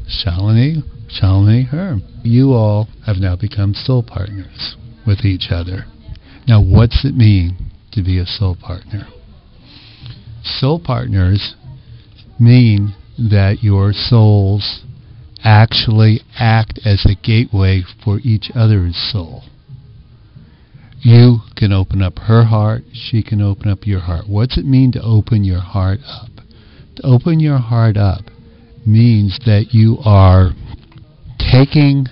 Shalini, her. You all have now become soul partners with each other. Now, what's it mean to be a soul partner? Soul partners mean that your souls actually act as a gateway for each other's soul. You can open up her heart, she can open up your heart. What's it mean to open your heart up? To open your heart up means that you are taking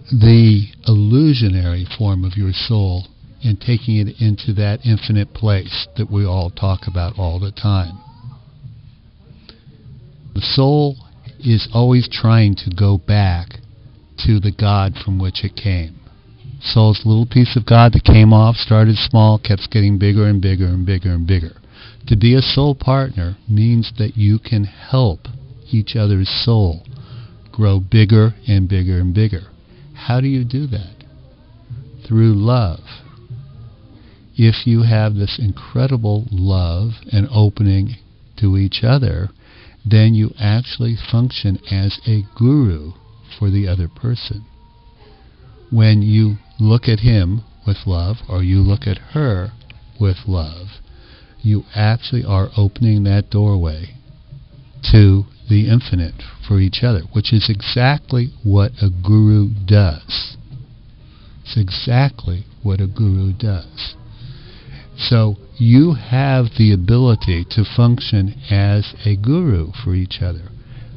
the illusionary form of your soul and taking it into that infinite place that we all talk about all the time. The soul is always trying to go back to the God from which it came. Soul's a little piece of God that came off, started small, kept getting bigger and bigger and bigger and bigger. To be a soul partner means that you can help each other's soul grow bigger and bigger and bigger. How do you do that? Through love. If you have this incredible love and opening to each other, then you actually function as a guru for the other person. When you look at him with love, or you look at her with love, you actually are opening that doorway to the infinite for each other, which is exactly what a guru does. It's exactly what a guru does. So you have the ability to function as a guru for each other,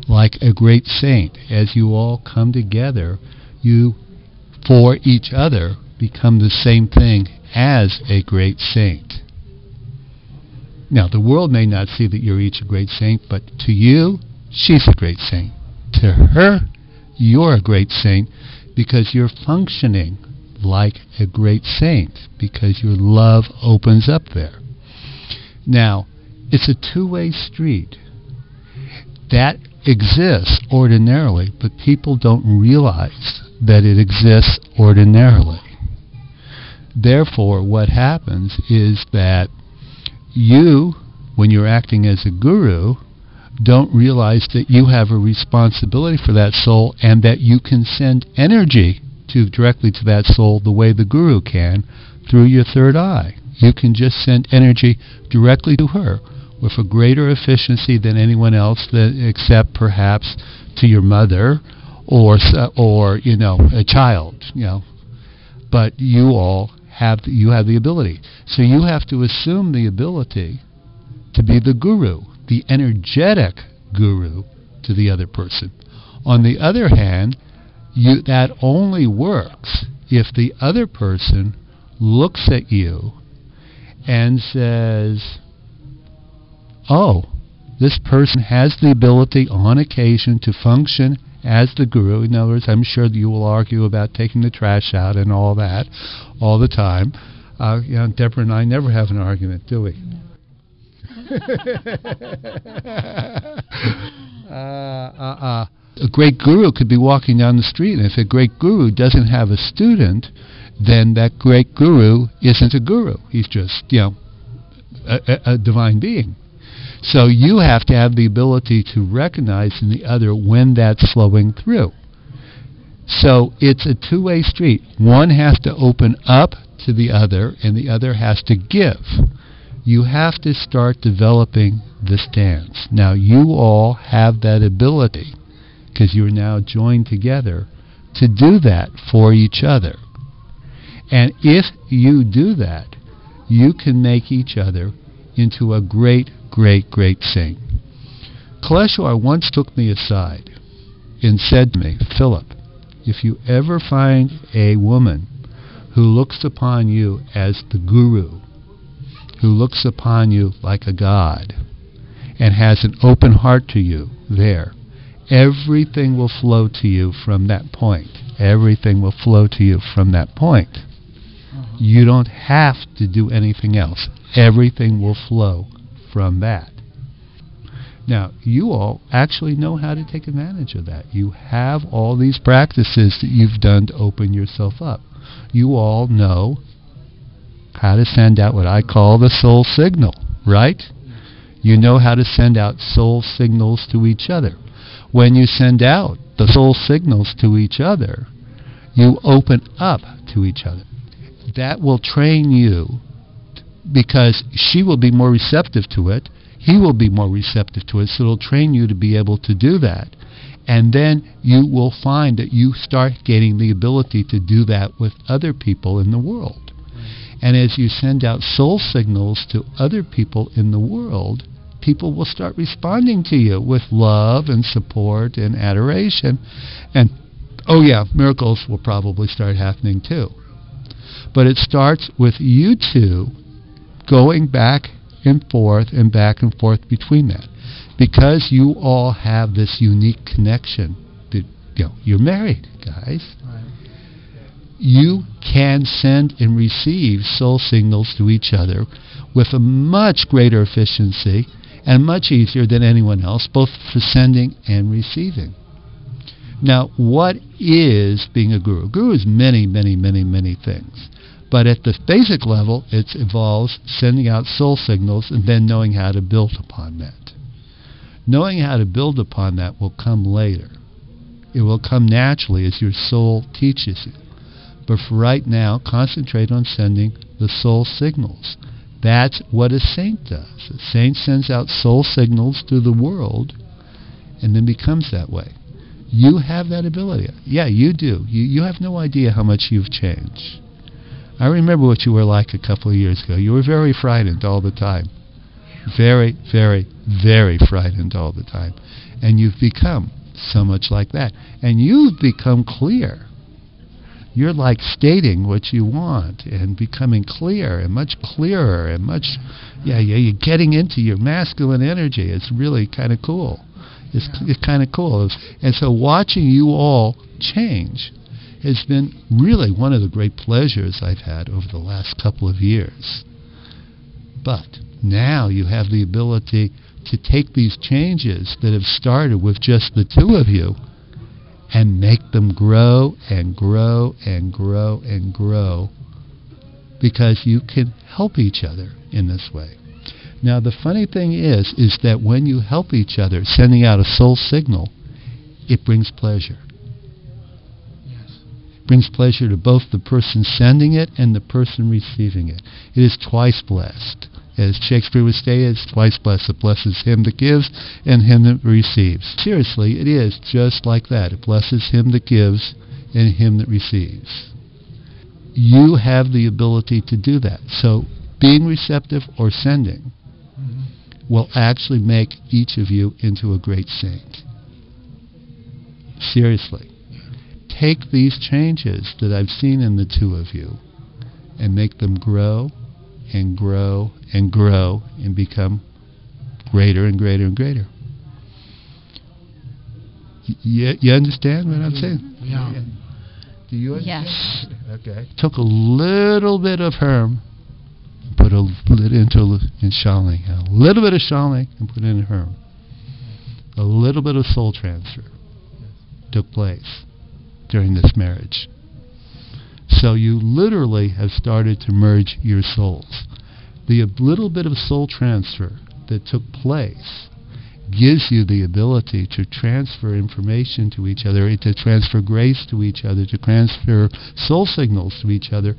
like a great saint. As you all come together, you, for each other, become the same thing as a great saint. Now, the world may not see that you're each a great saint, but to you, she's a great saint. To her, you're a great saint because you're functioning like a great saint, because your love opens up there. Now, it's a two-way street. That exists ordinarily, but people don't realize that it exists ordinarily. Therefore, what happens is that you, when you're acting as a guru, don't realize that you have a responsibility for that soul and that you can send energy directly to that soul the way the guru can through your third eye. You can just send energy directly to her with a greater efficiency than anyone else, except perhaps to your mother or a child, But you all have the ability. So you have to assume the ability to be the guru, the energetic guru to the other person. On the other hand, that only works if the other person looks at you and says, oh, this person has the ability on occasion to function as the guru. In other words, I'm sure that you will argue about taking the trash out and all that all the time. Deborah and I never have an argument, do we? A great guru could be walking down the street, and if a great guru doesn't have a student, then that great guru isn't a guru. He's just, a divine being. So you have to have the ability to recognize in the other when that's flowing through. So it's a two-way street. One has to open up to the other, and the other has to give. You have to start developing this dance. Now, you all have that ability, because you're now joined together, to do that for each other. And if you do that, you can make each other into a great, great, great saint. Kaleshwar once took me aside and said to me, Philip, if you ever find a woman who looks upon you as the guru, who looks upon you like a god, and has an open heart to you there, everything will flow to you from that point. Everything will flow to you from that point. You don't have to do anything else. Everything will flow from that. Now, you all actually know how to take advantage of that. You have all these practices that you've done to open yourself up. You all know how to send out what I call the soul signal, right? You know how to send out soul signals to each other. When you send out the soul signals to each other, you open up to each other. That will train you, because she will be more receptive to it, he will be more receptive to it, so it'll train you to be able to do that. And then you will find that you start getting the ability to do that with other people in the world. And as you send out soul signals to other people in the world, people will start responding to you with love and support and adoration. And, oh yeah, miracles will probably start happening too. But it starts with you two going back and forth between that. Because you all have this unique connection, that, you're married, guys. Right. You can send and receive soul signals to each other with a much greater efficiency and much easier than anyone else, both for sending and receiving. Now, what is being a guru? A guru is many, many, many, many things. But at the basic level, it involves sending out soul signals and then knowing how to build upon that. Knowing how to build upon that will come later. It will come naturally as your soul teaches you. But for right now, concentrate on sending the soul signals. That's what a saint does. A saint sends out soul signals to the world and then becomes that way. You have that ability. Yeah, you do. You have no idea how much you've changed. I remember what you were like a couple of years ago. You were very frightened all the time. Very, very, very frightened all the time. And you've become so much like that. And you've become clear. You're like stating what you want and becoming clear and much clearer and much, you're getting into your masculine energy. It's really kind of cool. It's kind of cool. And so watching you all change has been really one of the great pleasures I've had over the last couple of years. But now you have the ability to take these changes that have started with just the two of you and make them grow and grow and grow and grow, because you can help each other in this way. Now the funny thing is that when you help each other, sending out a soul signal, it brings pleasure. Brings pleasure to both the person sending it and the person receiving it. It is twice blessed. As Shakespeare would say, it's twice blessed. It blesses him that gives and him that receives. Seriously, it is just like that. It blesses him that gives and him that receives. You have the ability to do that. So being receptive or sending will actually make each of you into a great saint. Seriously. Take these changes that I've seen in the two of you and make them grow and grow and grow and become greater and greater and greater. You understand what I'm saying? Yeah. Do you understand? Yes. Okay. Took a little bit of Herm, put a little in Shaolin. A little bit of Shaolin and put it in Herm. A little bit of soul transfer took place during this marriage. So you literally have started to merge your souls. The little bit of soul transfer that took place gives you the ability to transfer information to each other, to transfer grace to each other, to transfer soul signals to each other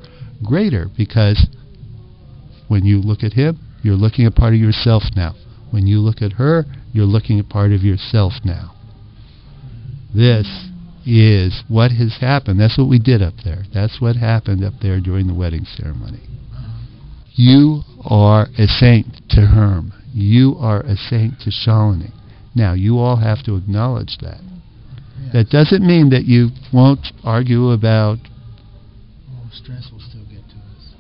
greater, because when you look at him, you're looking at part of yourself now. When you look at her, you're looking at part of yourself now. This is what has happened. That's what we did up there. That's what happened up there during the wedding ceremony. You are a saint to Herm. You are a saint to Shalini. Now, you all have to acknowledge that. Yes. That doesn't mean that you won't argue about... stress will still get to us.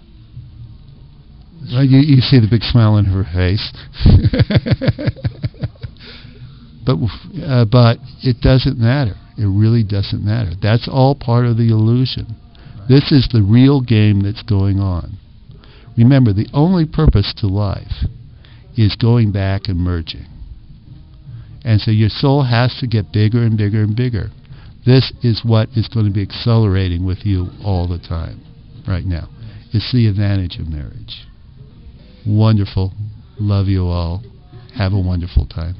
Well, you see the big smile on her face. But it doesn't matter. It really doesn't matter. That's all part of the illusion. Right. This is the real game that's going on. Remember, the only purpose to life is going back and merging. And so your soul has to get bigger and bigger and bigger. This is what is going to be accelerating with you all the time right now. It's the advantage of marriage. Wonderful. Love you all. Have a wonderful time.